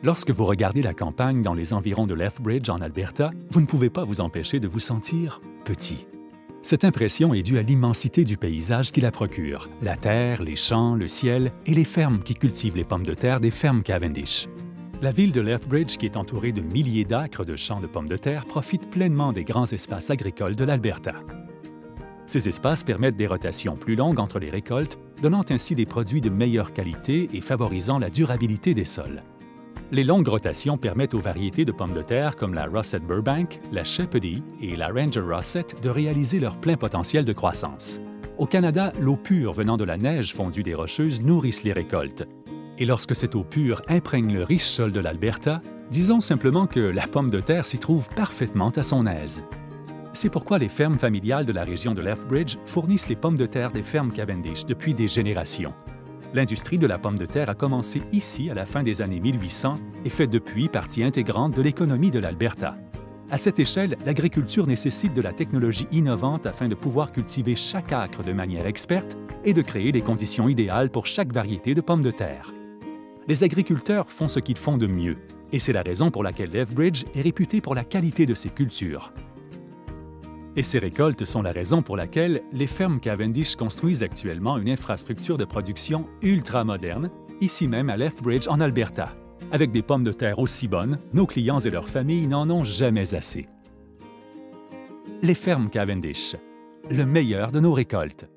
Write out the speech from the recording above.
Lorsque vous regardez la campagne dans les environs de Lethbridge en Alberta, vous ne pouvez pas vous empêcher de vous sentir petit. Cette impression est due à l'immensité du paysage qui la procure, la terre, les champs, le ciel et les fermes qui cultivent les pommes de terre des fermes Cavendish. La ville de Lethbridge, qui est entourée de milliers d'acres de champs de pommes de terre, profite pleinement des grands espaces agricoles de l'Alberta. Ces espaces permettent des rotations plus longues entre les récoltes, donnant ainsi des produits de meilleure qualité et favorisant la durabilité des sols. Les longues rotations permettent aux variétés de pommes de terre comme la Russet Burbank, la Shepherdie et la Ranger Russet de réaliser leur plein potentiel de croissance. Au Canada, l'eau pure venant de la neige fondue des Rocheuses nourrissent les récoltes. Et lorsque cette eau pure imprègne le riche sol de l'Alberta, disons simplement que la pomme de terre s'y trouve parfaitement à son aise. C'est pourquoi les fermes familiales de la région de Lethbridge fournissent les pommes de terre des fermes Cavendish depuis des générations. L'industrie de la pomme de terre a commencé ici à la fin des années 1800 et fait depuis partie intégrante de l'économie de l'Alberta. À cette échelle, l'agriculture nécessite de la technologie innovante afin de pouvoir cultiver chaque acre de manière experte et de créer les conditions idéales pour chaque variété de pommes de terre. Les agriculteurs font ce qu'ils font de mieux, et c'est la raison pour laquelle Lethbridge est réputé pour la qualité de ses cultures. Et ces récoltes sont la raison pour laquelle les fermes Cavendish construisent actuellement une infrastructure de production ultra-moderne, ici même à Lethbridge en Alberta. Avec des pommes de terre aussi bonnes, nos clients et leurs familles n'en ont jamais assez. Les fermes Cavendish, le meilleur de nos récoltes.